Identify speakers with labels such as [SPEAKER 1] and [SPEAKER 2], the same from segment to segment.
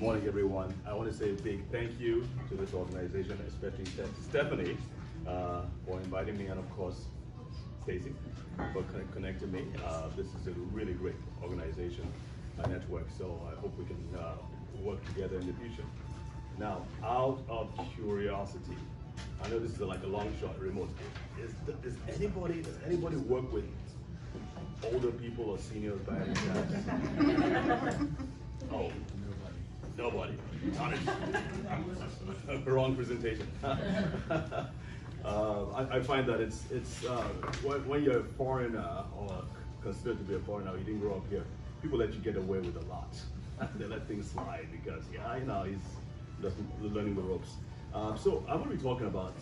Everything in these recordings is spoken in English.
[SPEAKER 1] morning, everyone. I want to say a big thank you to this organization, especially Stephanie for inviting me, and of course, Stacy for connecting me. This is a really great organization, network, so I hope we can work together in the future. Now, out of curiosity, I know this is like a long shot remote. Does anybody work with older people or seniors by any chance? Oh, nobody. Wrong presentation. I find that it's when you're a foreigner or considered to be a foreigner, you didn't grow up here, people let you get away with a lot. They let things slide because, yeah, you know, he's just learning the ropes. So I'm going to be talking about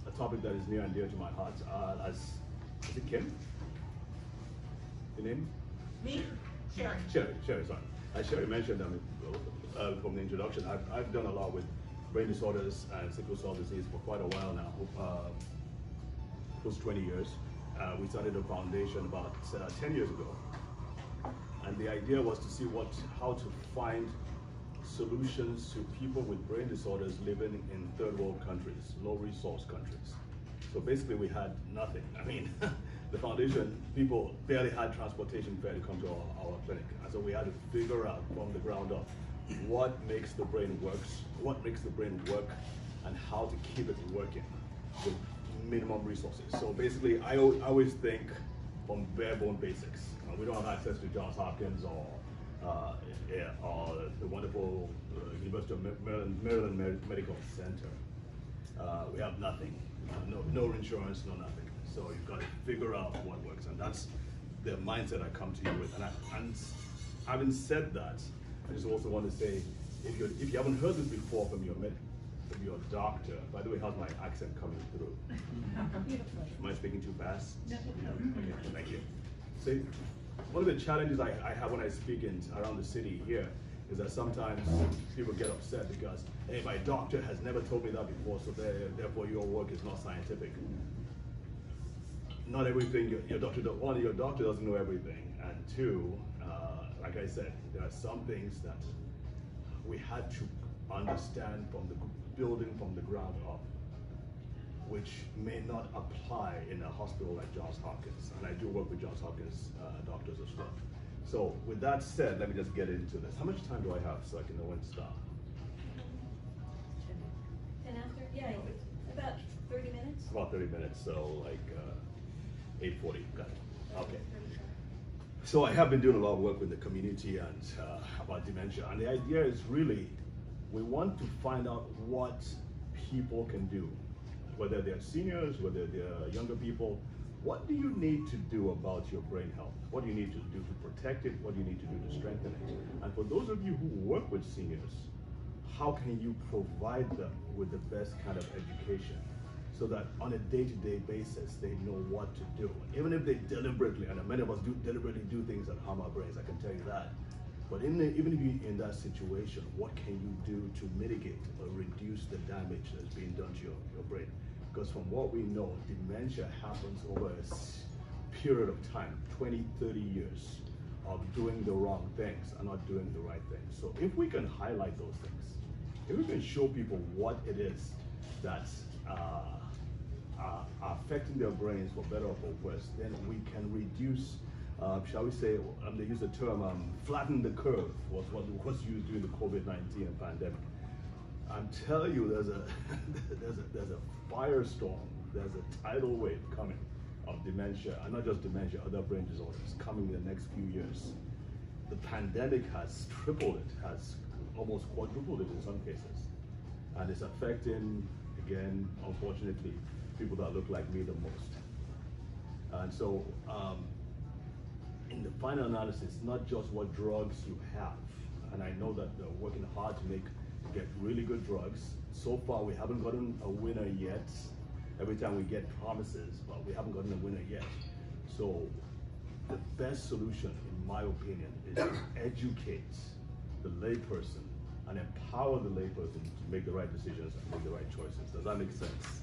[SPEAKER 1] a topic that is near and dear to my heart. Is it Kim? Your name?
[SPEAKER 2] Me? Sherry.
[SPEAKER 1] Sherry, sorry. As Sherry mentioned from the introduction, I've done a lot with brain disorders and sickle cell disease for quite a while now, close to 20 years. We started a foundation about 10 years ago. And the idea was to see how to find solutions to people with brain disorders living in third world countries, low resource countries. So basically we had nothing. I mean, the foundation, people barely had transportation fare to come to our clinic. And so we had to figure out from the ground up what makes the brain work, and how to keep it working with minimum resources. So basically, I always think from bare bone basics. We don't have access to Johns Hopkins or the wonderful University of Maryland Medical Center. We have nothing, no insurance, no nothing. So you've got to figure out what works, and that's the mindset I come to you with. And having said that, I just also want to say, if you haven't heard this before from your doctor, by the way, how's my accent coming through? Am I speaking too fast? No. Okay, thank you. See, one of the challenges I have when I speak around the city here is that sometimes people get upset because, hey, my doctor has never told me that before, so therefore your work is not scientific. Not everything, your doctor doesn't know everything, and two, like I said, there are some things that we had to understand from the building from the ground up, which may not apply in a hospital like Johns Hopkins. And I do work with Johns Hopkins doctors as well. So with that said, let me just get into this. How much time do I have so I can know when to stop?
[SPEAKER 2] 10 after? Yeah, about 30 minutes.
[SPEAKER 1] About 30 minutes, so like 8:40, got it. Okay. So I have been doing a lot of work with the community and about dementia, and the idea is really, we want to find out what people can do, whether they're seniors, whether they're younger people. What do you need to do about your brain health? What do you need to do to protect it? What do you need to do to strengthen it? And for those of you who work with seniors, how can you provide them with the best kind of education so that on a day-to-day basis, they know what to do? Even if they deliberately, and many of us deliberately do things that harm our brains, I can tell you that. But even if you're in that situation, what can you do to mitigate or reduce the damage that's being done to your brain? Because from what we know, dementia happens over a period of time, 20, 30 years of doing the wrong things and not doing the right things. So if we can highlight those things, if we can show people what it is that's affecting their brains for better or for worse, then we can reduce, shall we say, they use the term flatten the curve, was what was used during the COVID-19 pandemic. I'm telling you, there's a firestorm, there's a tidal wave coming of dementia, and not just dementia, other brain disorders coming in the next few years. The pandemic has tripled it, has almost quadrupled it in some cases, and it's affecting, again, unfortunately, people that look like me the most. And so, in the final analysis, not just what drugs you have, and I know that they're working hard to get really good drugs. So far, we haven't gotten a winner yet. Every time we get promises, but we haven't gotten a winner yet. So the best solution, in my opinion, is to educate the layperson and empower the layperson to make the right decisions and make the right choices. Does that make sense?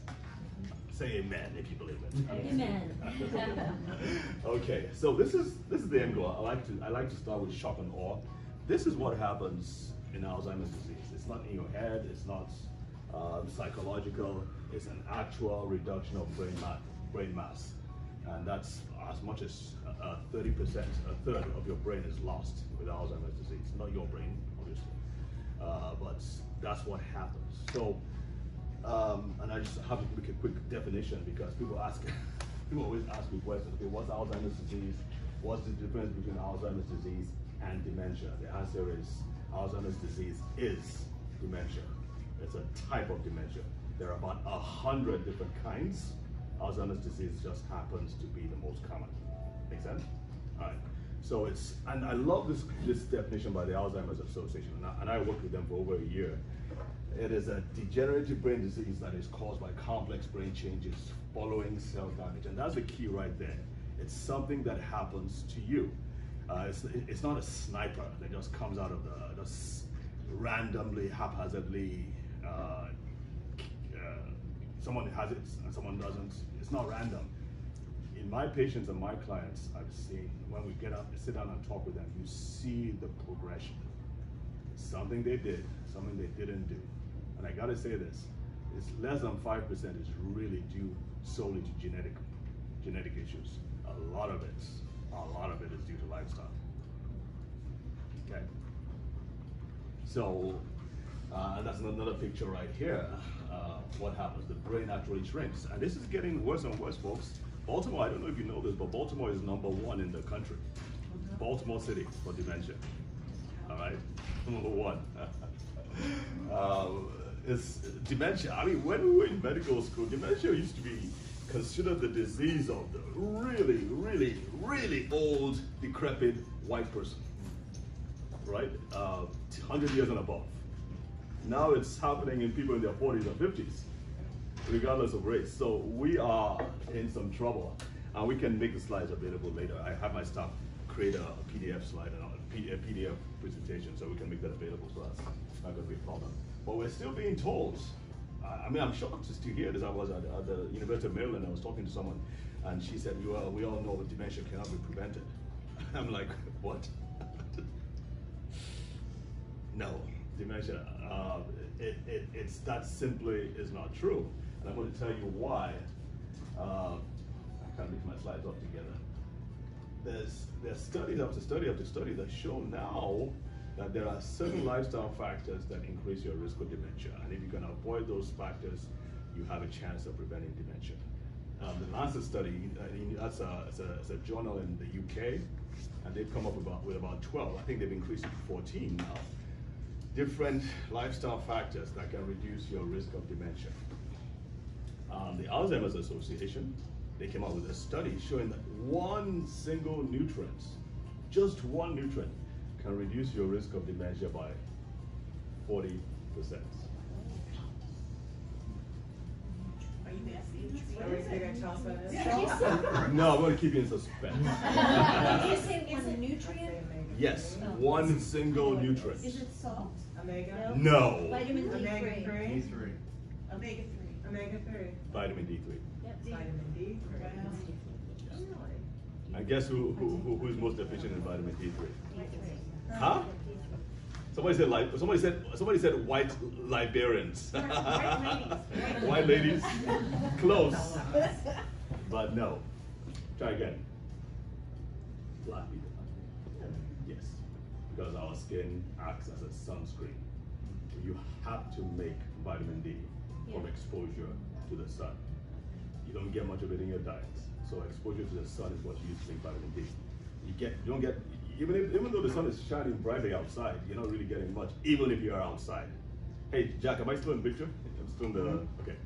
[SPEAKER 1] Say amen if you believe it.
[SPEAKER 2] Amen.
[SPEAKER 1] Okay, so this is the end goal. I like to start with shock and awe. This is what happens in Alzheimer's disease. It's not in your head, it's not psychological, it's an actual reduction of brain mass. And that's as much as 30%, a third of your brain is lost with Alzheimer's disease. Not your brain, obviously, but that's what happens. So, and I just have to make a quick definition because people always ask me questions. Okay, what's Alzheimer's disease? What's the difference between Alzheimer's disease and dementia? The answer is Alzheimer's disease is dementia. It's a type of dementia. There are about 100 different kinds. Alzheimer's disease just happens to be the most common. Make sense? All right. So it's, and I love this definition by the Alzheimer's Association, and I worked with them for over a year. It is a degenerative brain disease that is caused by complex brain changes following cell damage, and that's the key right there. It's something that happens to you. It's not a sniper that just comes out of the, just randomly, haphazardly, someone has it and someone doesn't. It's not random. In my patients and my clients, I've seen, when we get up, sit down and talk with them, you see the progression. Something they did, something they didn't do. And I gotta say this, it's less than 5% is really due solely to genetic issues. A lot of it is due to lifestyle. Okay. So, that's another picture right here. What happens? The brain actually shrinks. And this is getting worse and worse, folks. Baltimore, I don't know if you know this, but Baltimore is #1 in the country. Baltimore City for dementia. All right, #1. It's dementia. I mean, when we were in medical school, dementia used to be considered the disease of the really, really, really old, decrepit white person, right? 100 years and above. Now it's happening in people in their 40s and 50s, regardless of race. So we are in some trouble, and we can make the slides available later. I have my staff create a PDF slide and a PDF presentation, so we can make that available for us. Not going to be a problem. But we're still being told. I mean, I'm shocked to hear this. I was at the University of Maryland. I was talking to someone, and she said, "We all know that dementia cannot be prevented." I'm like, what? No. Dementia, it's that simply is not true. And I'm going to tell you why. I can't mix my slides up together. There's studies after study after study that show now that there are certain lifestyle factors that increase your risk of dementia. And if you can avoid those factors, you have a chance of preventing dementia. The Lancet study, that's a journal in the UK, and they've come up with about 12. I think they've increased it to 14 now. Different lifestyle factors that can reduce your risk of dementia. The Alzheimer's Association, they came out with a study showing that one single nutrient, just one nutrient, can reduce your risk of dementia by 40%.
[SPEAKER 3] Are you messy?
[SPEAKER 2] What is it?
[SPEAKER 1] No, I'm going to keep you in suspense.
[SPEAKER 2] Did you say one nutrient?
[SPEAKER 1] Yes, one single nutrient.
[SPEAKER 2] Is it salt?
[SPEAKER 3] Omega?
[SPEAKER 1] No.
[SPEAKER 2] Vitamin D3.
[SPEAKER 3] Omega-3?
[SPEAKER 2] Omega-3.
[SPEAKER 3] Omega-3.
[SPEAKER 1] Vitamin D3.
[SPEAKER 2] Yep.
[SPEAKER 3] Vitamin D3.
[SPEAKER 1] And guess who's most deficient in vitamin D3? Huh? Somebody said white Liberians. White ladies. Close. But no. Try again. Black people. Yes. Because our skin acts as a sunscreen. You have to make vitamin D from exposure to the sun. You don't get much of it in your diet. So exposure to the sun is what you use to make vitamin D. You don't get, even though the sun is shining brightly outside, you're not really getting much, even if you are outside. Hey, Jack, am I still in the picture? I'm still in the, okay.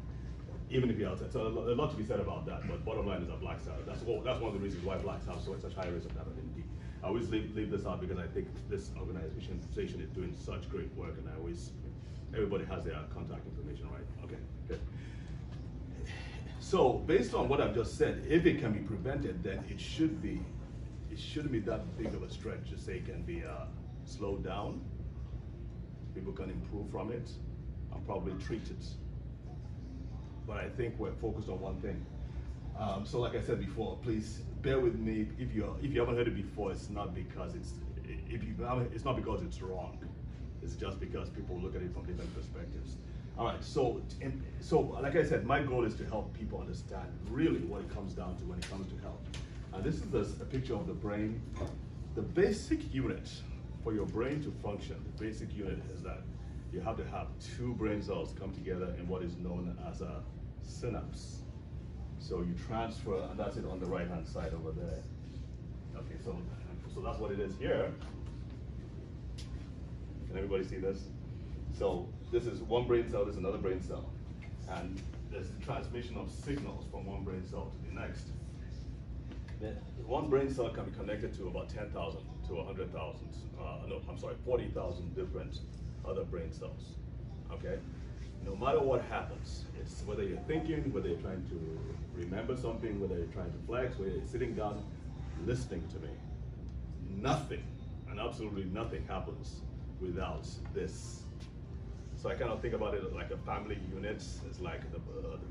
[SPEAKER 1] Even if you're outside. So a lot to be said about that, but bottom line is that blacks are, that's one of the reasons why blacks have such high risk of vitamin D. I always leave this out because I think this organization is doing such great work, and everybody has their contact information, right? Okay, good. So based on what I've just said, if it can be prevented, then it shouldn't be that big of a stretch to say it can be slowed down. People can improve from it and probably treat it. But I think we're focused on one thing. So like I said before, please bear with me. If you haven't heard it before, it's not because it's not because it's wrong. It's just because people look at it from different perspectives. All right, so like I said, my goal is to help people understand really what it comes down to when it comes to health. And this is a picture of the brain. The basic unit for your brain to function, the basic unit is that you have to have two brain cells come together in what is known as a synapse. So you transfer, and that's it on the right-hand side over there. Okay, so that's what it is here. Can everybody see this? So this is one brain cell, this is another brain cell. And there's the transmission of signals from one brain cell to the next. Then one brain cell can be connected to about 10,000 to 100,000, 40,000 different other brain cells, okay? No matter what happens, it's whether you're thinking, whether you're trying to remember something, whether you're trying to flex, whether you're sitting down listening to me, nothing, and absolutely nothing happens without this. So I kind of think about it like a family unit. It's like the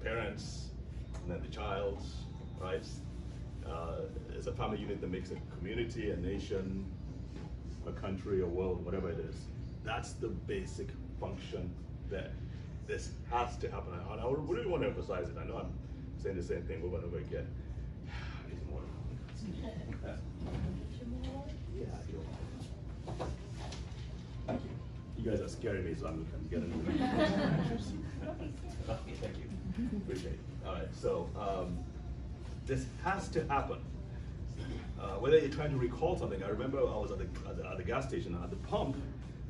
[SPEAKER 1] parents and then the child, right? It's a family unit that makes a community, a nation, a country, a world, whatever it is. That's the basic function there. This has to happen. And I really want to emphasize it. I know I'm saying the same thing over and over again. I need some water. Yeah, I do. Thank you. You guys are scaring me, so I'm getting Okay, thank you. Appreciate it. All right, so this has to happen. Whether you're trying to recall something, I remember I was at the gas station, at the pump,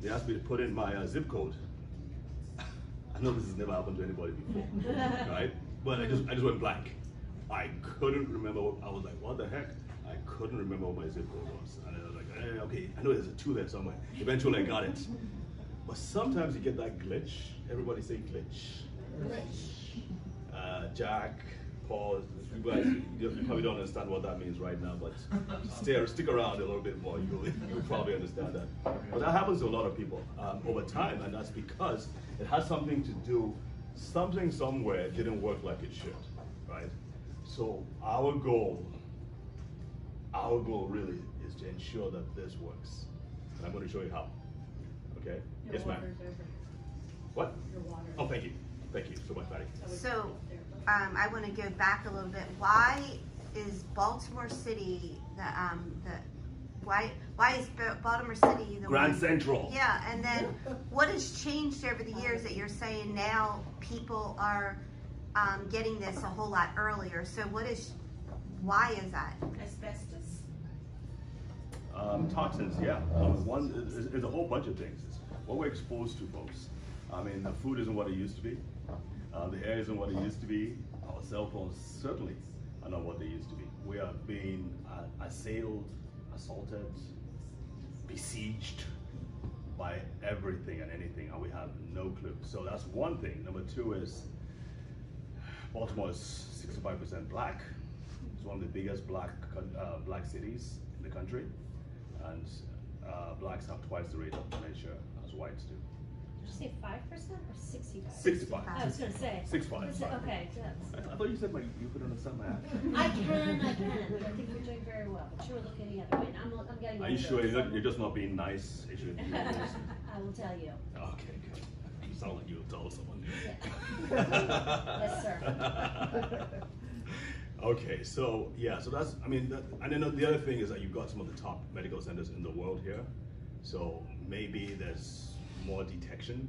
[SPEAKER 1] they asked me to put in my zip code. I know this has never happened to anybody before, right? But I just went blank. I couldn't remember, I was like, what the heck? I couldn't remember what my zip code was. And I was like, okay, I know there's a 2 there somewhere. Eventually I got it. But sometimes you get that glitch. Everybody say glitch. Glitch. Jack, Paul, you guys, you probably don't understand what that means right now, but stick around a little bit more, you'll probably understand that. But that happens to a lot of people over time, and that's because it has something to do, something somewhere didn't work like it should, right? So our goal really is to ensure that this works. And I'm going to show you how, okay? Yes, ma'am. What?
[SPEAKER 2] Your water.
[SPEAKER 1] Oh, thank you. Thank you so much, Patty.
[SPEAKER 4] So, I want to go back a little bit. Why is Baltimore City why is Baltimore City the
[SPEAKER 1] Grand
[SPEAKER 4] one?
[SPEAKER 1] Central.
[SPEAKER 4] Yeah, and then what has changed over the years that you're saying now people are getting this a whole lot earlier? So why is that?
[SPEAKER 2] Asbestos.
[SPEAKER 1] Toxins, yeah. There's a whole bunch of things. It's what we're exposed to, folks. I mean, the food isn't what it used to be. The air isn't what it used to be. Our cell phones certainly are not what they used to be. We are being assailed, assaulted, besieged by everything and anything, and we have no clue. So that's one thing. Number two is Baltimore is 65% black. It's one of the biggest black cities in the country, and blacks have twice the rate of dementia as whites do.
[SPEAKER 2] Did you say 5% or 65?
[SPEAKER 1] 65.
[SPEAKER 2] I was going to say.
[SPEAKER 1] 65.
[SPEAKER 2] Okay.
[SPEAKER 1] I thought you said you could understand my accent.
[SPEAKER 2] I can. I think you're doing very well, but you were looking the other way. I'm getting.
[SPEAKER 1] Are you sure you're just not being nice?
[SPEAKER 2] I will tell you.
[SPEAKER 1] Okay, good. You sound like you'll tell someone.
[SPEAKER 2] Yeah. Yes, sir.
[SPEAKER 1] Okay, so yeah, so that's, I mean, and then the other thing is that you've got some of the top medical centers in the world here. So maybe there's more detection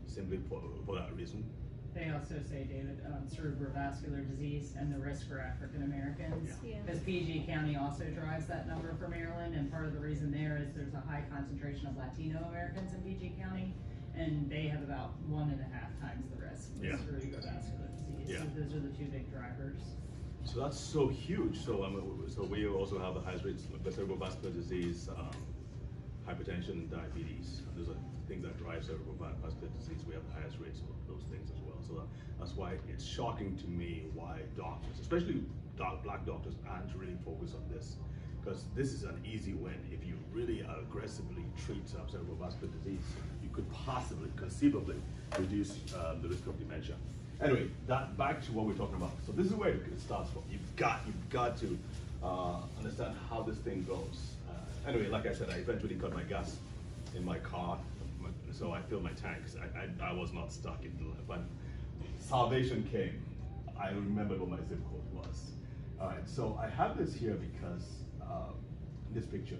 [SPEAKER 1] simply for that reason.
[SPEAKER 3] They also say, David, cerebrovascular disease and the risk for African Americans.
[SPEAKER 2] Yeah.
[SPEAKER 3] Because PG County also drives that number for Maryland, and part of the reason there is there's a high concentration of Latino Americans in PG County, and they have about 1.5 times the risk of cerebrovascular disease.
[SPEAKER 1] Yeah.
[SPEAKER 3] So those are the 2 big drivers.
[SPEAKER 1] So that's so huge. So so we also have the highest rates of cerebrovascular disease, hypertension, diabetes. Those are things that drive cerebrovascular disease. We have the highest rates of those things as well. So that's why it's shocking to me why doctors, especially black doctors, aren't really focused on this, because this is an easy win. If you really aggressively treat cerebrovascular disease, you could possibly, conceivably, reduce the risk of dementia. Anyway, back to what we're talking about. So this is where it starts from. You've got to understand how this thing goes. Anyway, like I said, I eventually got my gas in my car so I filled my tanks. I was not stuck in the when salvation came. I remembered what my zip code was. All right, so I have this here because this picture.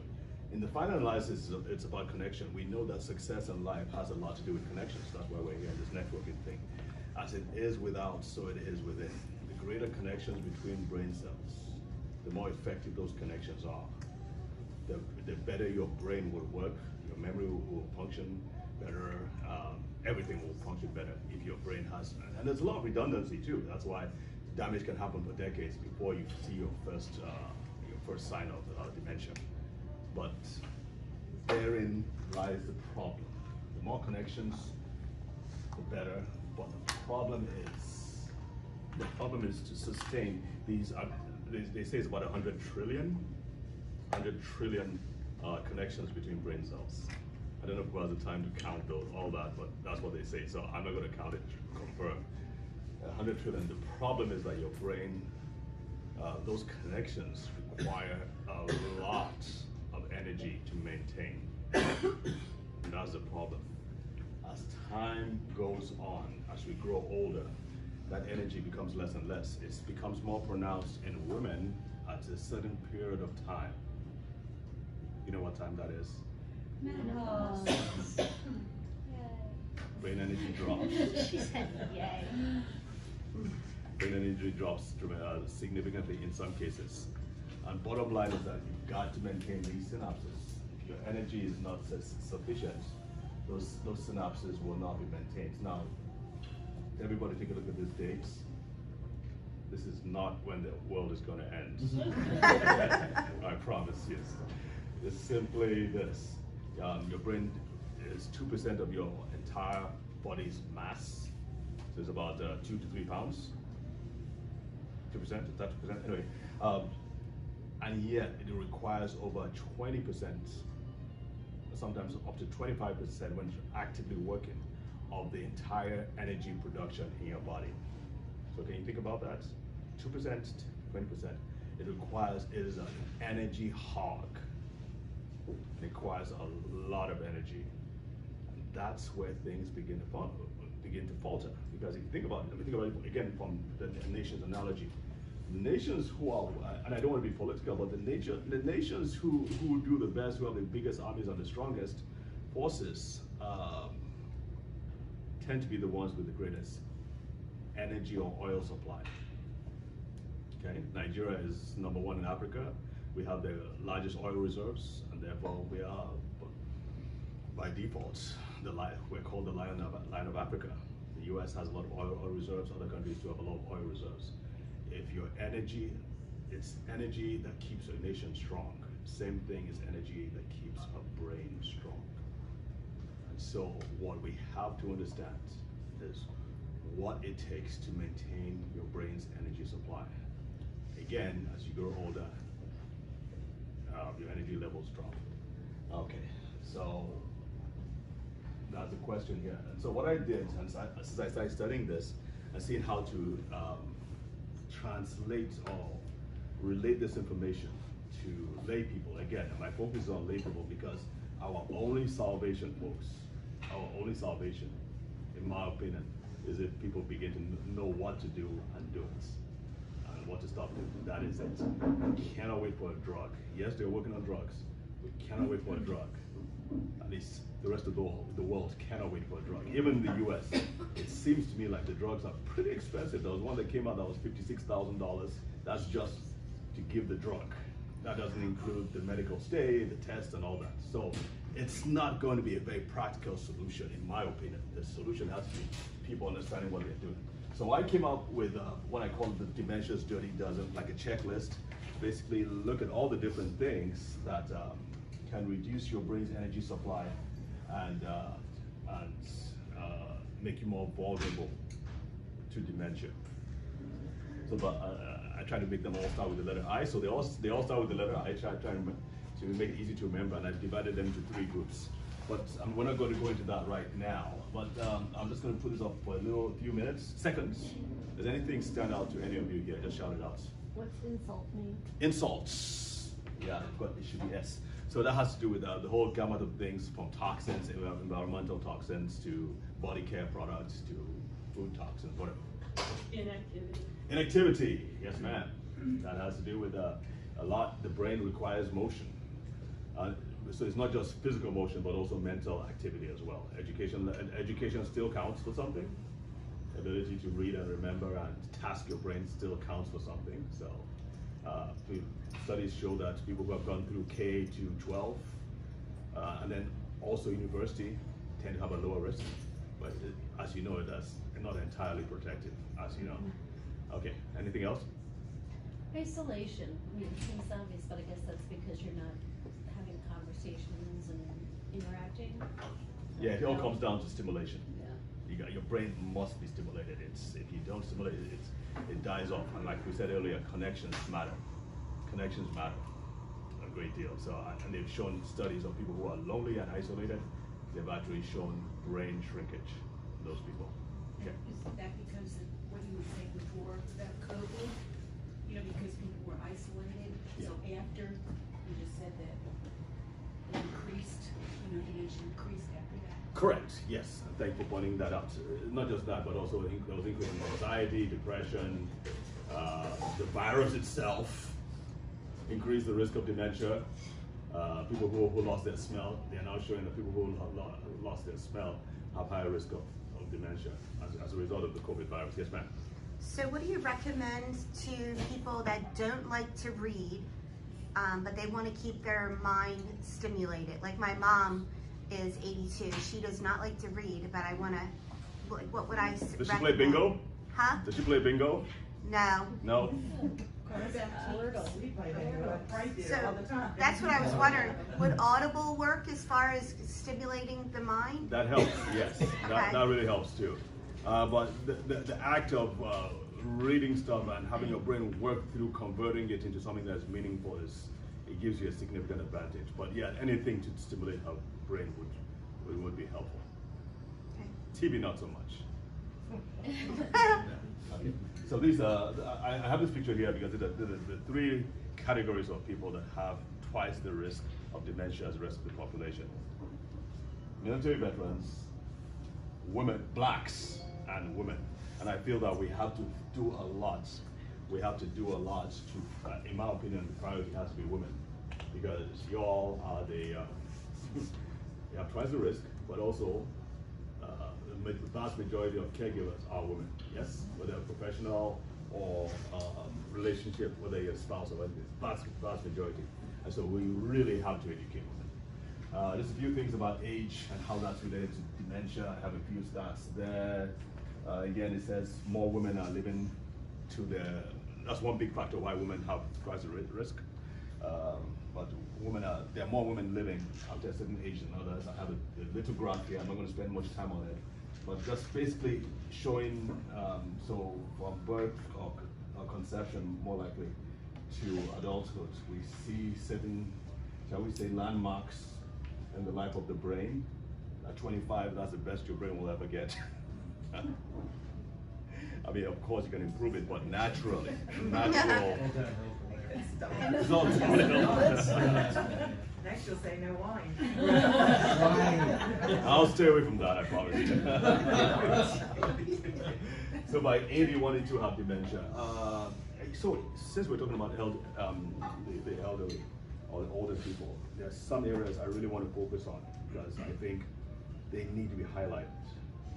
[SPEAKER 1] In the final analysis, it's about connection. We know that success in life has a lot to do with connections. That's why we're here in this networking thing. As it is without, so it is within. The greater connections between brain cells, the more effective those connections are, the better your brain will work, your memory will function better, everything will function better if your brain has, and there's a lot of redundancy too. That's why damage can happen for decades before you see your first sign of dementia. But therein lies the problem. The more connections, the better. But the problem is to sustain these. They say it's about 100 trillion connections between brain cells. I don't know who has the time to count all that, but that's what they say. So I'm not going to count it, confirm. 100 trillion. The problem is that your brain, those connections require a lot of energy to maintain. And that's the problem. As time goes on, as we grow older, that energy becomes less and less. It becomes more pronounced in women at a certain period of time. You know what time that is?
[SPEAKER 2] Menopause.
[SPEAKER 1] Brain energy drops.
[SPEAKER 2] She said, yay.
[SPEAKER 1] Brain energy drops significantly in some cases. And bottom line is that you've got to maintain these synapses. If your energy is not sufficient, those synapses will not be maintained. Now, everybody take a look at these dates. This is not when the world is going to end. I promise you. It's simply this. Your brain is 2% of your entire body's mass. So it's about 2 to 3 pounds. 2%, is that 2%? Anyway, and yet it requires over 20%, sometimes up to 25% when you're actively working, of the entire energy production in your body. So can you think about that? 2%, 20%. It is an energy hog. It requires a lot of energy. And that's where things begin to falter. Because if you think about it, let me think about it again from the nation's analogy. The nations who are, and I don't want to be political, but the nations who do the best, who have the biggest armies and the strongest forces, tend to be the ones with the greatest energy or oil supply. Okay, Nigeria is #1 in Africa. We have the largest oil reserves, and therefore we are, by default, we're called the Lion of Africa. The U.S. has a lot of oil reserves. Other countries do have a lot of oil reserves. If your energy, it's energy that keeps a nation strong. Same thing is energy that keeps a brain strong. And so what we have to understand is what it takes to maintain your brain's energy supply. Again, as you grow older, your energy levels drop. Okay, so that's the question here. And so what I did, and since I started studying this and seeing how to translate or relate this information to lay people. Again, my focus is on lay people because our only salvation, folks, our only salvation, in my opinion, is if people begin to know what to do and do it. And what to stop doing. That is it. We cannot wait for a drug. Yes, they're working on drugs. We cannot wait for a drug. At least the rest of the world cannot wait for a drug. Even in the US, it seems to me like the drugs are pretty expensive. There was one that came out that was $56,000. That's just to give the drug. That doesn't include the medical stay, the test, and all that. So it's not going to be a very practical solution, in my opinion. The solution has to be people understanding what they're doing. So I came up with what I call the Dementia's Dirty Dozen, like a checklist. Basically, look at all the different things that can reduce your brain's energy supply and make you more vulnerable to dementia. So, I try to make them all start with the letter I. So they all start with the letter I. Try to make it easy to remember, and I divided them into 3 groups. But we're not going to go into that right now. But I'm just going to put this up for a few minutes, seconds. Does anything stand out to any of you here? Just shout it out.
[SPEAKER 2] What's insult mean?
[SPEAKER 1] Insults. Yeah, but it should be S. So that has to do with the whole gamut of things, from toxins, environmental toxins, to body care products, to food toxins, whatever.
[SPEAKER 2] Inactivity.
[SPEAKER 1] Inactivity, yes ma'am. That has to do with a lot. The brain requires motion. So it's not just physical motion, but also mental activity as well. Education still counts for something. Ability to read and remember and task your brain still counts for something. So studies show that people who have gone through K to 12 and then also university tend to have a lower risk. But as you know, that's not entirely protective, as you know. Okay, anything else?
[SPEAKER 2] Isolation. I mean, it seems obvious, but I guess that's because you're not having conversations and interacting.
[SPEAKER 1] Yeah, it all comes down to stimulation.
[SPEAKER 2] Yeah.
[SPEAKER 1] Your brain must be stimulated. If you don't stimulate it, it dies off. And like we said earlier, connections matter. Connections matter a great deal. So, and they've shown studies of people who are lonely and isolated. They've actually shown brain shrinkage in those people. Okay.
[SPEAKER 5] Is that because of what you were saying before about COVID? You know, because people were isolated.
[SPEAKER 1] Yeah.
[SPEAKER 5] So after, you just said that it increased, you know, dementia increased after that.
[SPEAKER 1] Correct, yes. And thank you for pointing that out. Not just that, but also there was increase in anxiety, depression, the virus itself increased the risk of dementia. People who lost their smell, they are now showing that people who lost their smell have higher risk of dementia as a result of the COVID virus. Yes, ma'am.
[SPEAKER 4] So what do you recommend to people that don't like to read, but they want to keep their mind stimulated? Like my mom is 82. She does not like to read, but I want to, what would I recommend?
[SPEAKER 1] Does she play bingo?
[SPEAKER 4] Huh?
[SPEAKER 1] Does she play bingo?
[SPEAKER 4] No.
[SPEAKER 1] No?
[SPEAKER 4] So that's what I was wondering. Would Audible work as far as stimulating the mind?
[SPEAKER 1] That helps, yes.
[SPEAKER 4] Okay.
[SPEAKER 1] That really helps too. But the act of reading stuff and having your brain work through converting it into something that's meaningful it gives you a significant advantage. But yeah, anything to stimulate our brain would be helpful.
[SPEAKER 4] Okay.
[SPEAKER 1] TV not so much. Okay. So these I have this picture here because the three categories of people that have twice the risk of dementia as the rest of the population: military veterans, women, blacks, and women. And I feel that we have to do a lot. We have to do a lot to, in my opinion, the priority has to be women, because you all are you have twice the risk, but also the vast majority of caregivers are women. Yes, whether professional or relationship, whether you're a spouse or anything, vast majority. And so we really have to educate women. There's a few things about age and how that's related to dementia. I have a few stats there. Again, it says more women are living to their, that's one big factor why women have twice the risk. But there are more women living after a certain age than others. I have a little graph here. I'm not going to spend much time on it, but just basically showing, so from birth or conception, more likely, to adulthood, we see certain, shall we say, landmarks in the life of the brain. At 25, that's the best your brain will ever get. I mean, of course you can improve it, but naturally, natural.
[SPEAKER 6] Next you'll say no wine.
[SPEAKER 1] I'll stay away from that, I promise. So by 80, 1 in 2 have dementia. So since we're talking about the elderly or the older people, there's some areas I really want to focus on because I think they need to be highlighted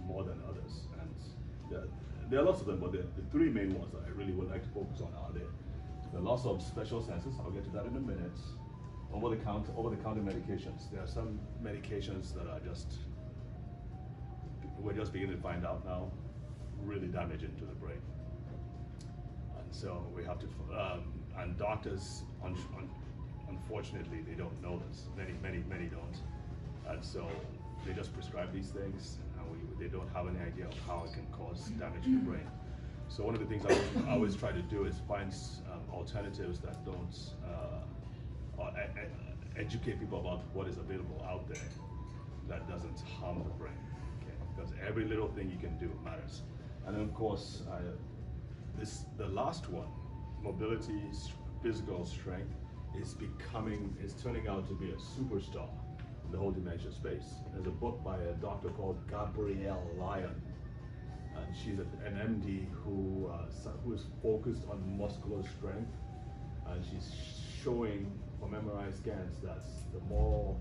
[SPEAKER 1] more than others. And there are lots of them, but the three main ones that I really would like to focus on are the loss of special senses. I'll get to that in a minute. Over-the-counter medications. There are some medications that are we're just beginning to find out now, really damaging to the brain. And so we have to, and doctors, unfortunately, they don't know this. Many don't. And so they just prescribe these things, and they don't have any idea of how it can cause damage to the brain. So one of the things I always try to do is find alternatives that don't educate people about what is available out there that doesn't harm the brain. Okay? Because every little thing you can do matters. And then of course, the last one, mobility, physical strength, is turning out to be a superstar in the whole dementia space. There's a book by a doctor called Gabrielle Lyon, and she's an MD who is focused on muscular strength, and she's showing from MRI scans that the more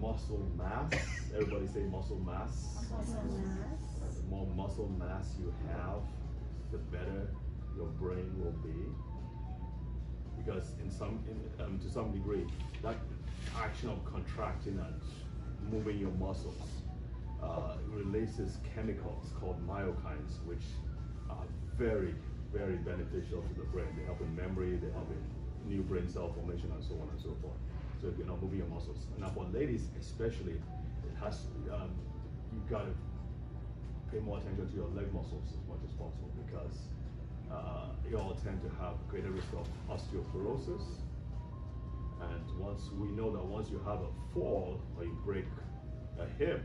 [SPEAKER 1] muscle mass, everybody say muscle mass. The more muscle mass you have, the better your brain will be. Because to some degree, that action of contracting and moving your muscles releases chemicals called myokines, which are very, very beneficial to the brain. They help in memory, they help in new brain cell formation, and so on and so forth. So if you're not moving your muscles. Now for ladies especially, it has you've got to pay more attention to your leg muscles as much as possible, because you all tend to have greater risk of osteoporosis. And we know that once you have a fall or you break a hip,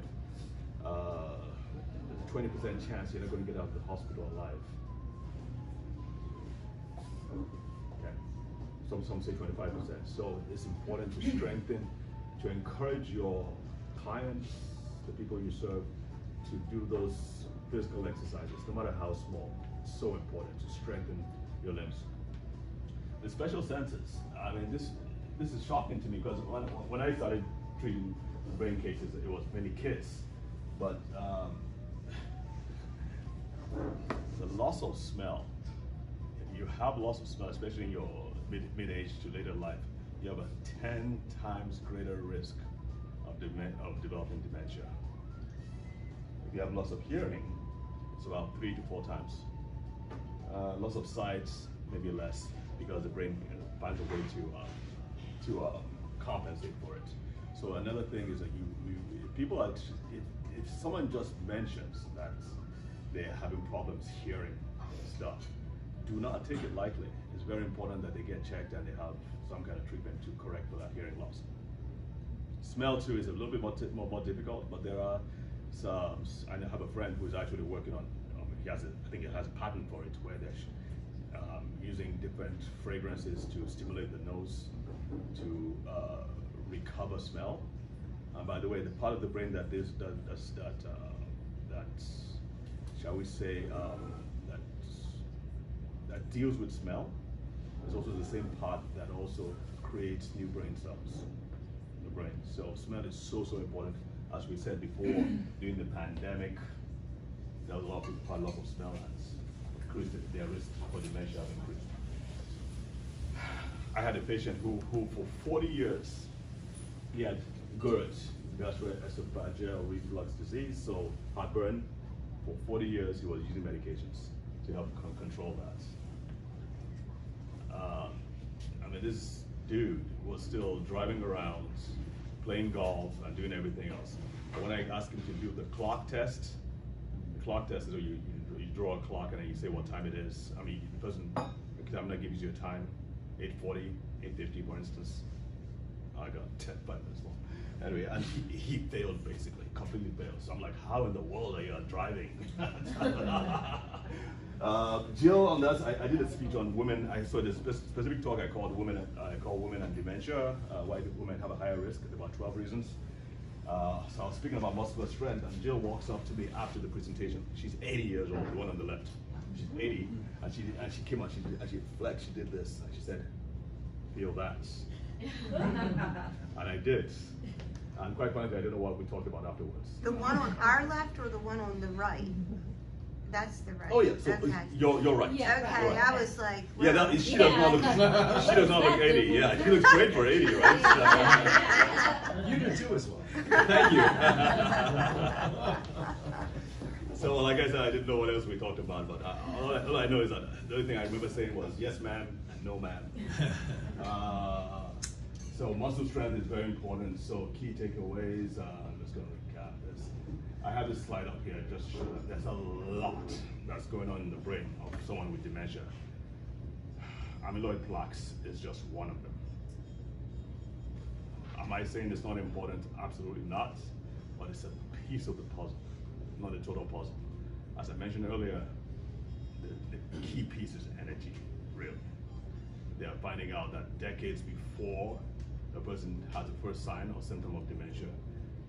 [SPEAKER 1] there's a 20% chance you're not going to get out of the hospital alive. Okay. Some say 25%. So it's important to strengthen, to encourage your clients, the people you serve, to do those physical exercises, no matter how small. It's so important to strengthen your limbs. The special senses, I mean, this is shocking to me, because when I started treating brain cases, it was many kids, but the loss of smell, if you have loss of smell, especially in your mid-age to later life, you have a 10 times greater risk of developing dementia. If you have loss of hearing, it's about 3 to 4 times. Loss of sight, maybe less, because the brain finds a way to compensate for it. So another thing is that if someone just mentions that they're having problems hearing stuff, do not take it lightly. It's very important that they get checked and they have some kind of treatment to correct for that hearing loss. Smell too is a little bit more difficult, but there are some. I have a friend who's actually working on. I think it has a patent for it, where they're using different fragrances to stimulate the nose to recover smell. And by the way, the part of the brain that shall we say, that deals with smell is also the same part that also creates new brain cells in the brain. So smell is so important. As we said before, during the pandemic, there was a lot of people had loss of smell, and increased their risk for dementia increased. I had a patient who for 40 years, he had GERD, gastroesophageal reflux disease, so heartburn. For 40 years, he was using medications to help control that. I mean, this dude was still driving around, playing golf, and doing everything else. But when I asked him to do the clock test is where you draw a clock and then you say what time it is. I mean, the examiner gives you a time, 8:40, 8:50, for instance. I got 5 minutes long. Anyway, and he failed, basically, completely failed. So I'm like, how in the world are you driving? Jill, on that, I did a speech on women. I saw this specific talk I called Women and Dementia, why do women have a higher risk, about 12 reasons. So I was speaking about muscular strength, and Jill walks up to me after the presentation. She's 80 years old, the one on the left. She's 80, and she came out, she flexed, she did this, and she said, feel that. And I did. And quite frankly, I don't know what we talked about afterwards.
[SPEAKER 4] The one on our left or the one on the right? That's the right.
[SPEAKER 1] Oh yeah, so
[SPEAKER 4] okay.
[SPEAKER 1] you're right.
[SPEAKER 2] Yeah.
[SPEAKER 4] Okay,
[SPEAKER 1] You're right.
[SPEAKER 4] I was like,
[SPEAKER 1] Yeah,
[SPEAKER 4] well,
[SPEAKER 1] she does not look. She does not look 80. Yeah, she looks great for 80, right?
[SPEAKER 6] You do too as well.
[SPEAKER 1] Thank you. So, like I said, I didn't know what else we talked about, but all I know is that the only thing I remember saying was yes, ma'am, and no, ma'am. So, muscle strength is very important. So, key takeaways. I'm just going to recap this. I have this slide up here just show that there's a lot that's going on in the brain of someone with dementia. Amyloid plaques is just one of them. Am I saying it's not important? Absolutely not, but it's a piece of the puzzle, not a total puzzle. As I mentioned earlier, the key piece is energy, really. they are finding out that decades before a person has the first sign or symptom of dementia,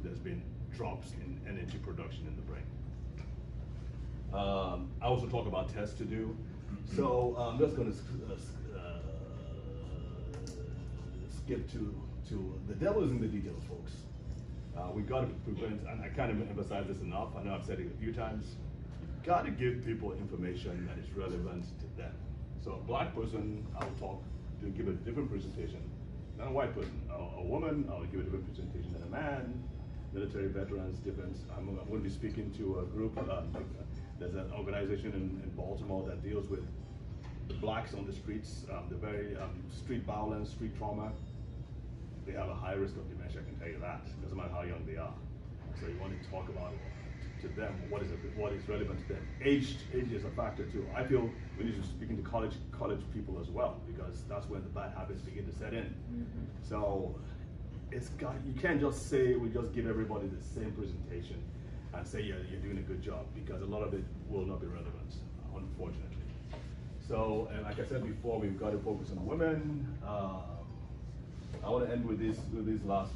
[SPEAKER 1] there's been drops in energy production in the brain. I also talk about tests to do. So I'm just going to skip to the devil is in the details, folks. We got to prevent, and I can't emphasize this enough. I know I've said it a few times. Got to give people information that is relevant to them. So a black person, I'll give a different presentation than a white person. A woman, I'll give a different presentation than a man. Military veterans, different. I'm going to be speaking to a group. There's an organization in Baltimore that deals with the blacks on the streets, the very street violence, street trauma. They have a high risk of dementia, I can tell you that. Doesn't matter how young they are. So you want to talk about to them what is relevant to them. Age is a factor too. I feel we need to be speaking to college people as well, because that's when the bad habits begin to set in. Mm-hmm. So you can't just say we just give everybody the same presentation and say, yeah, you're doing a good job, because a lot of it will not be relevant, unfortunately. So, and like I said before, we've got to focus on women. I want to end with these last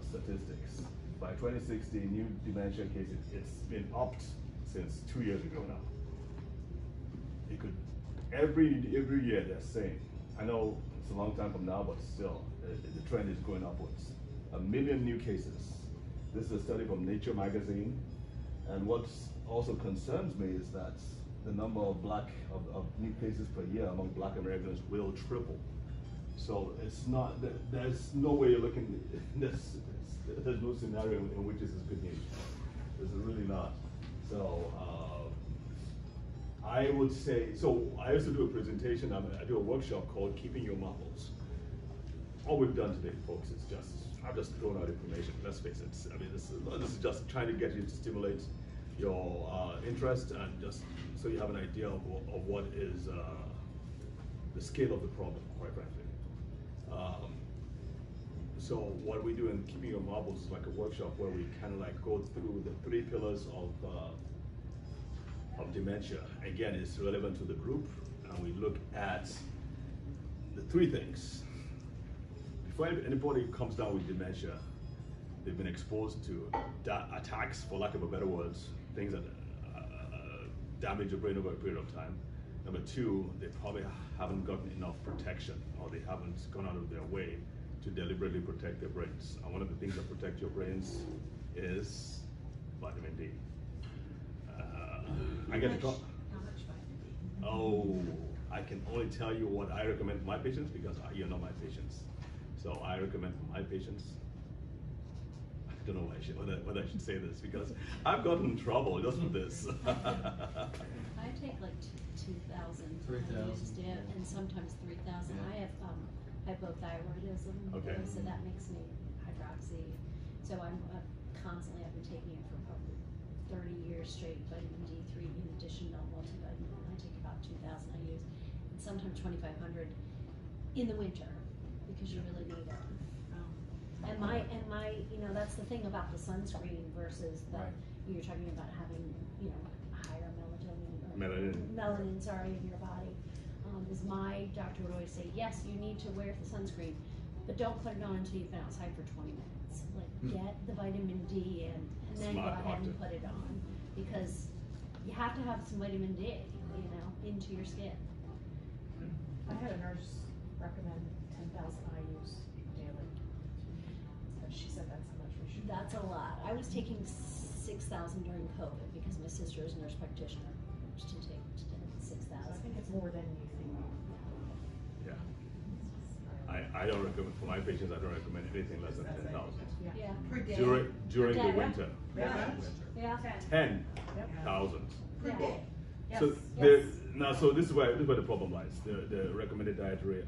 [SPEAKER 1] statistics. By 2016, new dementia cases, it's been upped since 2 years ago now. It could, every year they're saying, I know it's a long time from now, but still, the trend is going upwards. 1 million new cases. This is a study from Nature magazine, and what also concerns me is that the number of new cases per year among Black Americans will triple. So it's not, there's no way you're looking, there's no scenario in which this is good news. This is really not. So I would say, so I used to do a presentation, I do a workshop called Keeping Your Marbles. All we've done today, folks, is I've just thrown out information, let's face it. I mean, this is just trying to get you to stimulate your interest, and just so you have an idea of what is the scale of the problem, quite frankly. So what we do in Keeping Your Marbles is like a workshop where we kind of like go through the 3 pillars of dementia. Again, it's relevant to the group, and we look at the 3 things. Before anybody comes down with dementia, they've been exposed to attacks, for lack of a better words, things that damage the brain over a period of time. Number 2, they probably haven't gotten enough protection, or they haven't gone out of their way to deliberately protect their brains. And one of the things that protect your brains is vitamin D. I get to talk.
[SPEAKER 5] How much vitamin D?
[SPEAKER 1] Oh, I can only tell you what I recommend for my patients, because you're not my patients. So I recommend for my patients. I don't know whether I should say this, because I've gotten in trouble just for this.
[SPEAKER 2] I take like 2,000.
[SPEAKER 6] 3,000.
[SPEAKER 2] And sometimes 3,000.
[SPEAKER 6] Yeah.
[SPEAKER 2] I have hypothyroidism,
[SPEAKER 1] Okay.
[SPEAKER 2] so that makes me hydroxy. So I've been taking it for probably 30 years straight, vitamin D3 in addition to multivitamin. I take about 2,000 I use, and sometimes 2,500 in the winter, because you really need it. And my, that's the thing about the sunscreen versus the,
[SPEAKER 6] Right.
[SPEAKER 2] you're talking about having, higher melanin, in your body. Is my doctor would always say, yes, you need to wear the sunscreen, but don't put it on until you've been outside for 20 minutes. Like, get the vitamin D in, and then
[SPEAKER 1] Smart
[SPEAKER 2] go ahead and
[SPEAKER 1] doctor.
[SPEAKER 2] put it on, because you have to have some vitamin D, into your skin.
[SPEAKER 7] I had a nurse recommend 10,000 IUs daily. But she said that's how much we should.
[SPEAKER 2] That's a lot. I was taking 6,000 during COVID, because my sister is a nurse practitioner. To take 6,000.
[SPEAKER 7] So I think it's more than you think.
[SPEAKER 1] Yeah. I don't recommend, for my patients, I don't recommend anything less than 10,000.
[SPEAKER 2] Yeah.
[SPEAKER 5] Per day?
[SPEAKER 1] During the
[SPEAKER 2] Yeah.
[SPEAKER 1] winter.
[SPEAKER 5] Yeah.
[SPEAKER 2] Yeah.
[SPEAKER 1] 10,000.
[SPEAKER 5] Per day?
[SPEAKER 1] So
[SPEAKER 2] Yes.
[SPEAKER 1] so this is where the problem lies. The recommended dietary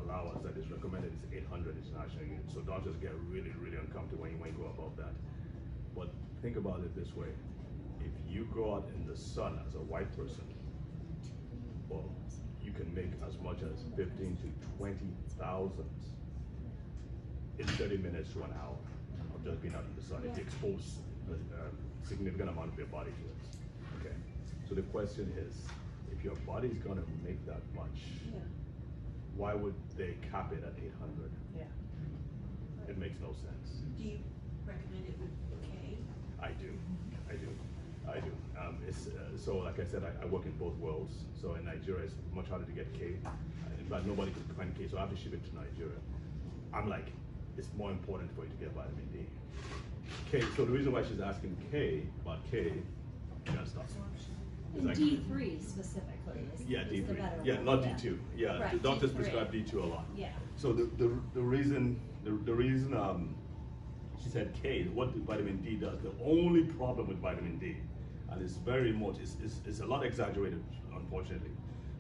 [SPEAKER 1] allowance that is recommended is 800 international units. So doctors get really, really uncomfortable when you go above that. But think about it this way: if you go out in the sun as a white person, well, you can make as much as 15 to 20,000 in 30 minutes to an hour of just being out in the sun. If you expose a significant amount of your body to it. Okay. So the question is, if your body is going to make that much, why would they cap it at 800?
[SPEAKER 7] Yeah.
[SPEAKER 1] It makes no sense.
[SPEAKER 5] Do you recommend it with K?
[SPEAKER 1] I do. So like I said, I work in both worlds. So in Nigeria, it's much harder to get K. In fact, nobody can find K, so I have to ship it to Nigeria. I'm like, it's more important for you to get vitamin D. K. So the reason why she's asking about K, you gotta stop.
[SPEAKER 2] And D3 specifically is,
[SPEAKER 1] Yeah,
[SPEAKER 2] is
[SPEAKER 1] D3.
[SPEAKER 2] the better
[SPEAKER 1] Yeah,
[SPEAKER 2] one.
[SPEAKER 1] not D2. Yeah,
[SPEAKER 2] Right,
[SPEAKER 1] the doctors
[SPEAKER 2] D3.
[SPEAKER 1] prescribe D2 a lot.
[SPEAKER 2] Yeah.
[SPEAKER 1] So the reason she said K, what vitamin D does, the only problem with vitamin D, and it's very much, it's a lot exaggerated, unfortunately.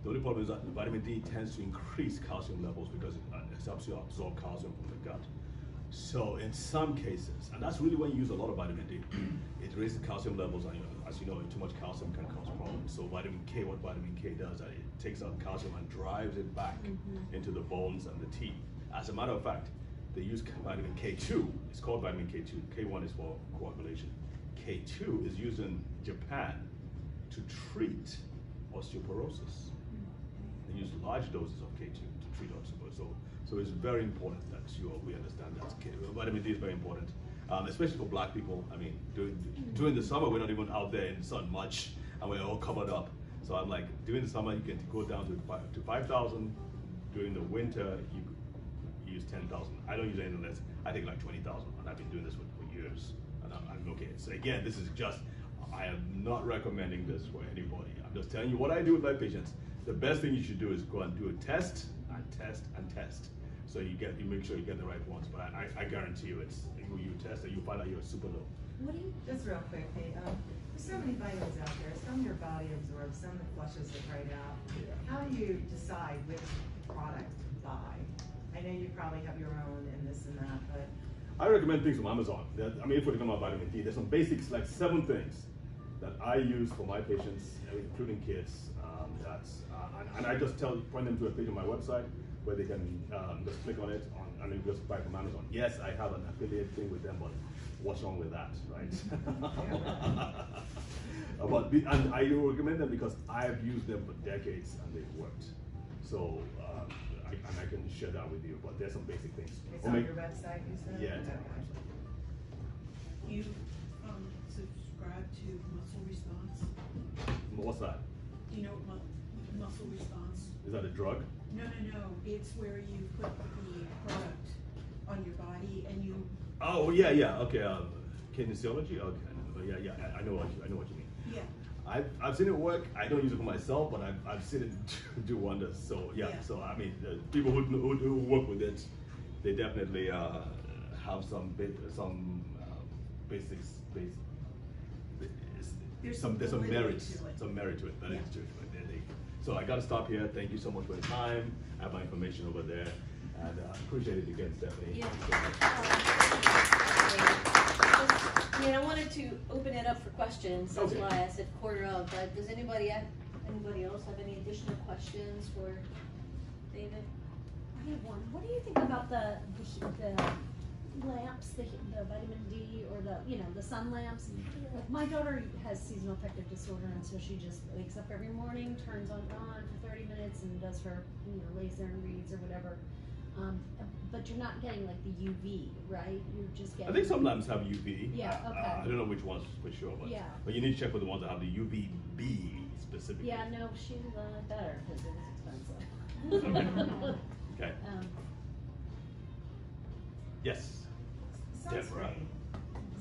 [SPEAKER 1] The only problem is that vitamin D tends to increase calcium levels because it helps you absorb calcium from the gut. So in some cases, and that's really when you use a lot of vitamin D, it raises calcium levels, and as you know, too much calcium can cause problems. So vitamin K, what vitamin K does, it takes out calcium and drives it back into the bones and the teeth. As a matter of fact, they use vitamin K2. It's called vitamin K2. K1 is for coagulation. K2 is used in Japan to treat osteoporosis. They use large doses of K2 to treat osteoporosis. So it's very important that we understand that vitamin D is very important, especially for black people. I mean, during the summer, we're not even out there in the sun much, and we're all covered up. So I'm like, during the summer, you can go down to 5,000. During the winter, you use 10,000. I don't use anything less. I take like 20,000, and I've been doing this for years, and I'm okay. So again, this is just, I am not recommending this for anybody. I'm just telling you what I do with my patients. The best thing you should do is go and do a test and test and test. So you make sure you get the right ones. But I guarantee you, you test and you find out you're super low.
[SPEAKER 2] What do you?
[SPEAKER 6] Just real quick, Kate. There's so many vitamins out there. Some your body absorbs, some that flushes it right out.
[SPEAKER 1] Yeah.
[SPEAKER 6] How do you decide which product to buy? I know you probably have your own and this and that, but
[SPEAKER 1] I recommend things from Amazon. I mean, if we're talking about vitamin D, there's some basics, like 7 things that I use for my patients, including kids. And I just point them to a page on my website where they can just click on it and then just buy from Amazon. Yes, I have an affiliate thing with them, but what's wrong with that, right? And I recommend them because I've used them for decades and they've worked. So I can share that with you, but there's some basic things.
[SPEAKER 6] it's on your website, you said?
[SPEAKER 1] Yeah, it's on
[SPEAKER 6] Okay.
[SPEAKER 1] my website.
[SPEAKER 5] You subscribe to Muscle Response?
[SPEAKER 1] What's that?
[SPEAKER 5] Do you know what Muscle Response?
[SPEAKER 1] Is that a drug?
[SPEAKER 5] No. It's where you put the product on your body and you.
[SPEAKER 1] Oh yeah. Okay. Kinesiology. Okay. Yeah. I know what you mean.
[SPEAKER 5] Yeah.
[SPEAKER 1] I've seen it work. I don't use it for myself, but I've seen it do wonders. So yeah. So I mean, people who work with it, they definitely have some basics. There's some merit. Some merit to it. That is true. So I got to stop here. Thank you so much for your time. I have my information over there, and appreciate it again, Stephanie.
[SPEAKER 2] Yeah.
[SPEAKER 8] I wanted to open it up for questions. That's
[SPEAKER 1] Okay.
[SPEAKER 8] why I said quarter of. But does anybody else have any additional questions for David?
[SPEAKER 2] I have one. What do you think about the lamps, the vitamin D or the sun lamps? Like my daughter has seasonal affective disorder, and so she just wakes up every morning, turns on for 30 minutes, and does her lays there and reads or whatever. But you're not getting like the UV, right? You're just getting.
[SPEAKER 1] I think some lamps have UV.
[SPEAKER 2] Yeah, okay.
[SPEAKER 1] I don't know which ones for sure, but
[SPEAKER 2] Yeah.
[SPEAKER 1] But you need to check for the ones that have the UVB specifically.
[SPEAKER 2] Yeah, no, she better because it was expensive.
[SPEAKER 1] Okay. Yes. Deborah.
[SPEAKER 6] Sunscreen.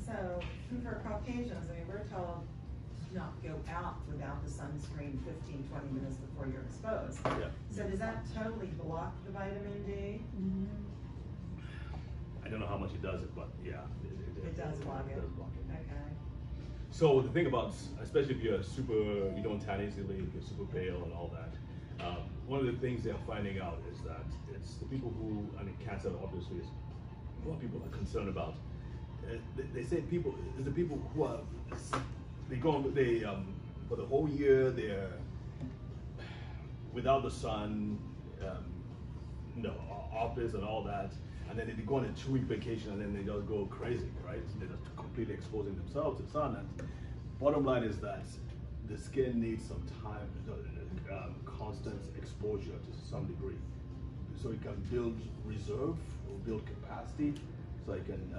[SPEAKER 6] So for Caucasians, I mean, we're told to not go out without the sunscreen 15, 20 minutes before you're exposed.
[SPEAKER 1] Yeah.
[SPEAKER 6] So does that totally block the vitamin D?
[SPEAKER 1] I don't know how much it does it, but yeah.
[SPEAKER 6] It does block it.
[SPEAKER 1] It does block it.
[SPEAKER 6] Okay.
[SPEAKER 1] So the thing about, especially if you don't tan easily, if you're super pale and all that, one of the things they're finding out is that it's the people who, cancer obviously is what people are concerned about. They say it's the people who are, for the whole year, they're without the sun, office and all that, and then they go on a 2-week vacation and then they just go crazy, right? They're just completely exposing themselves to the sun. And bottom line is that the skin needs some time, constant exposure to some degree. so it can build reserve or build capacity, so it can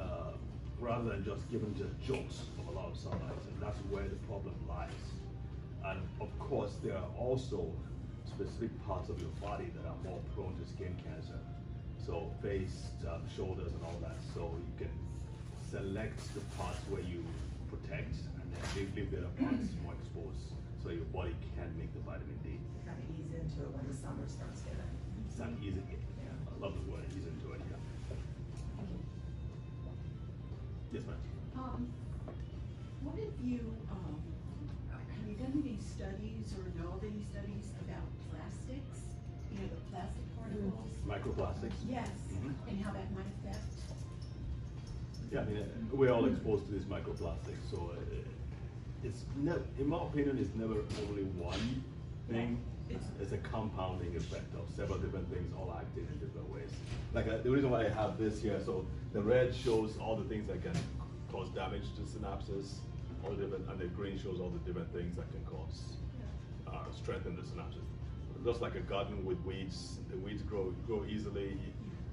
[SPEAKER 1] rather than just giving just jolts of a lot of sunlight, and that's where the problem lies. And of course, there are also specific parts of your body that are more prone to skin cancer. So face, shoulders, and all that. So you can select the parts where you protect, and then leave the other parts more exposed, so your body can make the vitamin D.
[SPEAKER 6] Kind of ease into it when the summer starts hitting.
[SPEAKER 1] It's not easy. I love the word ease into it. Yeah. Yes, ma'am.
[SPEAKER 5] What have you done any studies or know of any studies about plastics? You know, the plastic particles?
[SPEAKER 1] Microplastics.
[SPEAKER 5] Yes,
[SPEAKER 1] Mhm.
[SPEAKER 5] and how that might affect?
[SPEAKER 1] Yeah, I mean, we're all exposed to these microplastics, so it's in my opinion, it's never only one thing. It's a compounding effect of several different things all acting in different ways. Like the reason why I have this here, so the red shows all the things that can cause damage to synapses, all the different, and the green shows all the different things that can cause strengthen the synapses. Just like a garden with weeds, the weeds grow easily,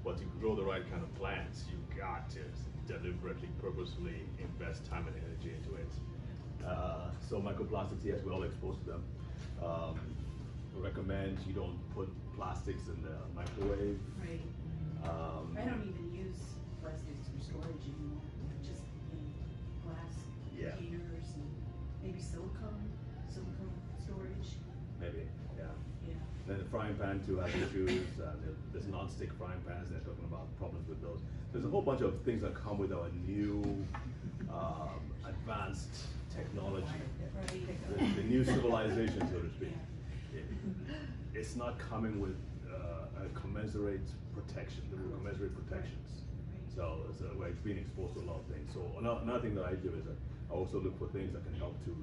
[SPEAKER 1] but to grow the right kind of plants, you got to deliberately, purposefully invest time and energy into it. So microplastics, yes, we're all exposed to them. Recommend you don't put plastics in the microwave.
[SPEAKER 5] Right. I don't even use plastics for storage anymore, just glass containers and maybe silicone storage.
[SPEAKER 1] Maybe, yeah.
[SPEAKER 5] Yeah.
[SPEAKER 1] Then the frying pan too has issues. There's non-stick frying pans. They're talking about problems with those. There's a whole bunch of things that come with our new advanced technology, the new civilization, so to speak. It's not coming with a commensurate protection, the commensurate protections. So we're being exposed to a lot of things. So another thing that I do is I also look for things that can help to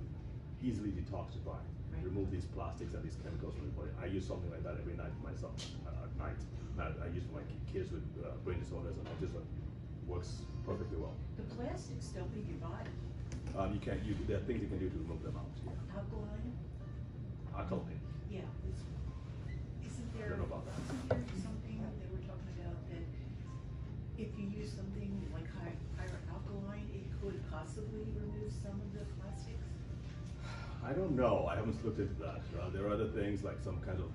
[SPEAKER 1] easily detoxify, remove these plastics and these chemicals from the body. I use something like that every night myself at night. Now I use for my kids with brain disorders, and autism. Works perfectly well.
[SPEAKER 5] The plastics don't leave your body.
[SPEAKER 1] There are things you can do to remove them out. Yeah.
[SPEAKER 5] Alkaline?
[SPEAKER 1] Alkaline.
[SPEAKER 5] Yeah. Isn't there,
[SPEAKER 1] I don't know about that.
[SPEAKER 5] isn't there something that they were talking about that if you use something like higher alkaline, it could possibly remove some of the plastics?
[SPEAKER 1] I don't know. I haven't looked into that. There are other things like some kind of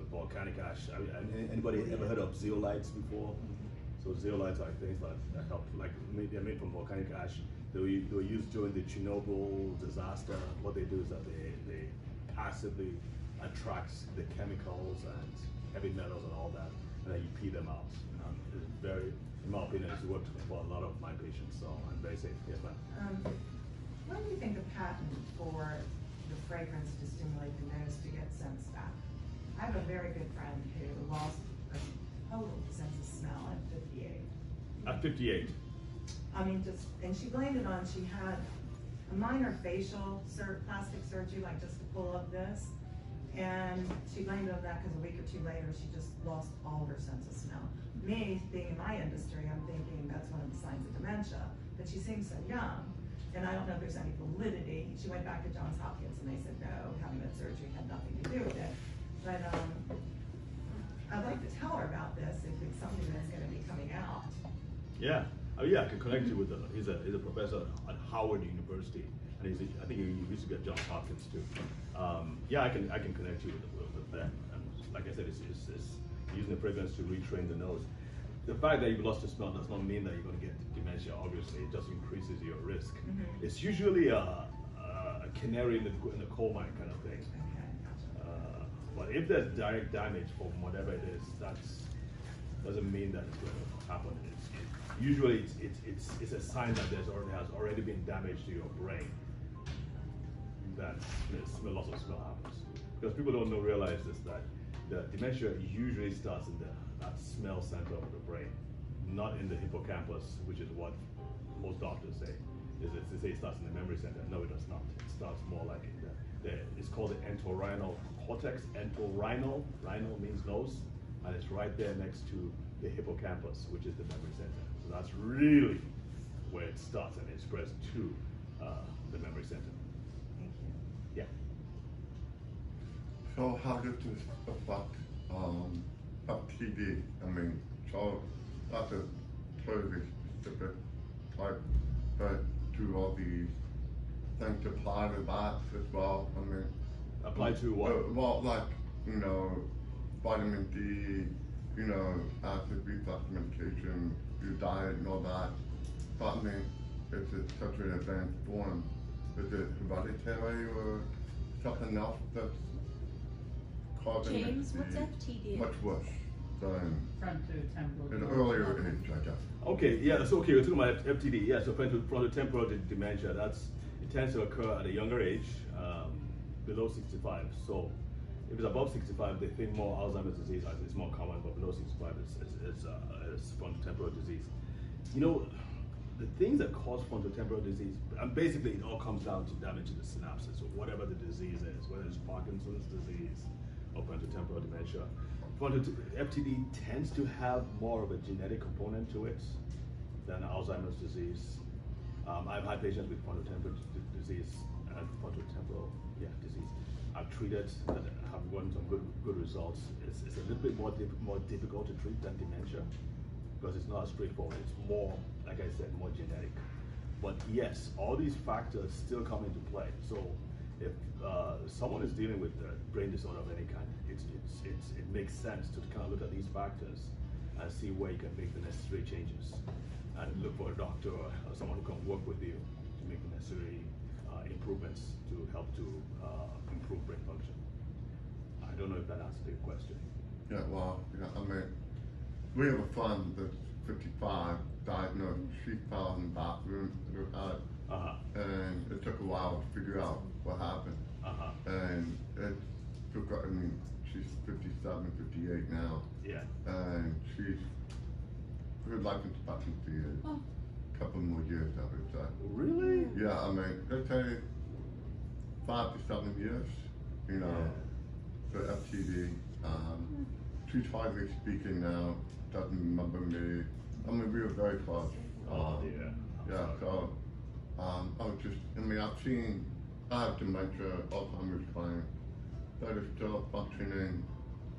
[SPEAKER 1] volcanic ash. Anybody ever heard of zeolites before? So zeolites are things that help, like they're made from volcanic ash. They were used during the Chernobyl disaster. What they do is that they passively attract the chemicals and heavy metals and all that, and then you pee them out. It's very, in my opinion, it's worked for a lot of my patients, so I'm very safe. Yes, ma'am.
[SPEAKER 6] When do you think the patent for the fragrance to stimulate the nose to get scents back? I have a very good friend who lost a total sense of smell at 58.
[SPEAKER 1] At 58.
[SPEAKER 6] I mean, and she blamed it on, she had a minor facial plastic surgery, like just to pull up this. And she blamed it on that because a week or two later, she just lost all her sense of smell. Me, being in my industry, I'm thinking that's one of the signs of dementia, but she seems so young. And I don't know if there's any validity. She went back to Johns Hopkins and they said, no, having that surgery had nothing to do with it. But I'd like to tell her about this if it's something that's gonna be coming out.
[SPEAKER 1] Yeah. Oh yeah, I can connect you with he's a professor at Howard University, and I think he used to be at Johns Hopkins too. Yeah, I can connect you with that. And like I said, it's using the fragrance to retrain the nose. The fact that you've lost your smell does not mean that you're going to get dementia. Obviously, it just increases your risk. Mm-hmm. It's usually a canary in the coal mine kind of thing.
[SPEAKER 6] Okay.
[SPEAKER 1] But if there's direct damage from whatever it is, that doesn't mean that it's going to happen. Usually it's a sign that has already been damage to your brain, that loss of smell happens. Because people don't realize this, that the dementia usually starts in that smell center of the brain, not in the hippocampus, which is what most doctors say. They say it starts in the memory center. No, it does not. It starts more like it's called the entorhinal cortex. Entorhinal, rhino means nose, and it's right there next to the hippocampus, which is the memory center. So that's really where it starts, and it spreads to the memory center.
[SPEAKER 6] Thank you.
[SPEAKER 1] Yeah.
[SPEAKER 9] So how does this affect FTD. I mean, so that's a totally specific type, but do all these things apply to that as well? I mean,
[SPEAKER 1] Apply to what?
[SPEAKER 9] Well, like, you know, vitamin D, you know, acid reflux medication, your diet and all that. But I mean, it's such an advanced form. Is it hereditary or something else that's causing
[SPEAKER 2] James,
[SPEAKER 9] it to
[SPEAKER 2] what's
[SPEAKER 9] be
[SPEAKER 2] FTD?
[SPEAKER 9] much worse than
[SPEAKER 3] Frontotemporal.
[SPEAKER 9] an earlier age, I guess?
[SPEAKER 1] Okay, yeah, so okay, we're talking about FTD. Yeah, so frontotemporal dementia, it tends to occur at a younger age, below 65. So if it's above 65, they think more Alzheimer's disease is more common, but below 65 is frontotemporal disease. You know, the things that cause frontotemporal disease, and basically it all comes down to damage to the synapses, or whatever the disease is, whether it's Parkinson's disease or frontotemporal dementia. FTD tends to have more of a genetic component to it than Alzheimer's disease. I've had patients with frontotemporal disease and frontotemporal disease. I've treated and have gotten some good results. It's a little bit more difficult to treat than dementia because it's not straightforward. It's more, like I said, more genetic. But yes, all these factors still come into play. So if someone is dealing with a brain disorder of any kind, it makes sense to kind of look at these factors and see where you can make the necessary changes and look for a doctor or someone who can work with you to make the necessary improvements to help to improve brain function. I don't know if that answers your question.
[SPEAKER 9] Yeah, well, I mean, we have a friend that's 55, diagnosed, she fell in the bathroom in her head, and it took a while to figure out what happened. And it took, I mean, she's 57, 58 now.
[SPEAKER 1] Yeah.
[SPEAKER 9] And her life expectancy is a couple more years, I would say.
[SPEAKER 1] Really?
[SPEAKER 9] Yeah, I mean, they say 5 to 7 years, you know, for FTD. She's hardly speaking now, doesn't remember me. I mean, we were very close. Yeah, so, I was just, I mean, I have dementia, Alzheimer's clients that are still functioning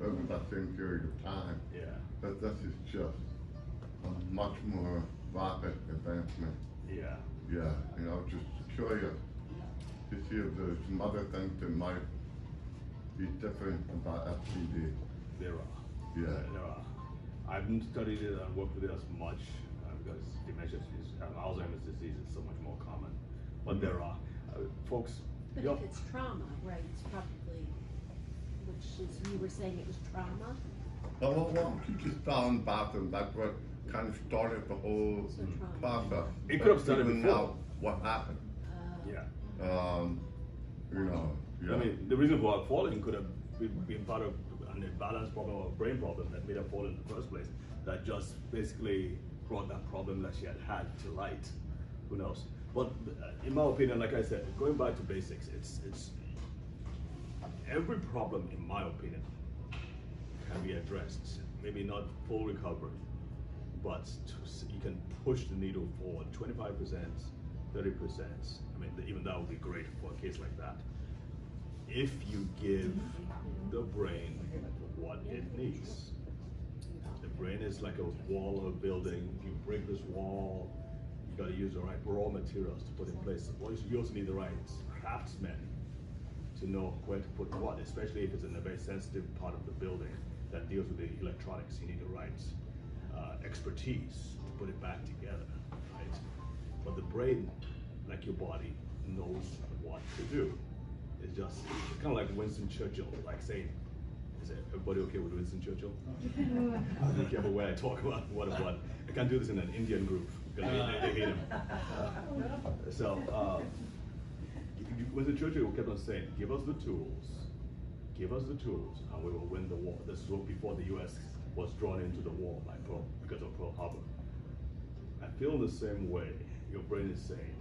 [SPEAKER 9] over that same period of time.
[SPEAKER 1] Yeah.
[SPEAKER 9] But this is just a much more rapid advancement.
[SPEAKER 1] Yeah.
[SPEAKER 9] Yeah, you know, just curious to see if there's some other things that might be different about FTD.
[SPEAKER 1] There are.
[SPEAKER 9] Yeah.
[SPEAKER 1] There are. I haven't studied it and worked with it as much because dementia Alzheimer's disease is so much more common. But there are. Folks,
[SPEAKER 2] But if it's trauma, right, it's probably, which is, you were saying it was trauma?
[SPEAKER 9] Well, she just fell in the bathroom. That's what kind of started the whole process.
[SPEAKER 1] It could have started
[SPEAKER 9] Figuring
[SPEAKER 1] before.
[SPEAKER 9] out what happened.
[SPEAKER 1] Yeah.
[SPEAKER 9] You know, yeah.
[SPEAKER 1] I mean, the reason for her falling could have been part of an imbalance problem or a brain problem that made her fall in the first place. That just basically brought that problem that she had to light. Who knows? But in my opinion, like I said, going back to basics, it's every problem, in my opinion, can be addressed. Maybe not full recovery, but you can push the needle forward 25%, 30%. I mean, even that would be great for a case like that. If you give the brain what it needs. The brain is like a wall or a building. If you break this wall, you got to use the right raw materials to put in place. You also need the right craftsmen to know where to put what, especially if it's in a very sensitive part of the building that deals with the electronics. You need the right expertise to put it back together, right? But the brain, like your body, knows what to do. It's kind of like Winston Churchill, like saying, is everybody okay with Winston Churchill? Be careful where I talk about what. I can't do this in an Indian group because they hate him. Winston Churchill kept on saying, give us the tools, and we will win the war. This was before the U.S. was drawn into the war because of Pearl Harbor. I feel the same way. Your brain is saying,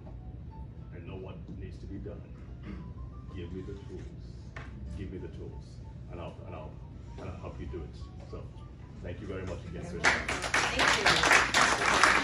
[SPEAKER 1] I know what needs to be done. Give me the tools, and I'll help you do it. So, thank you very much again, sir.
[SPEAKER 8] Thank you.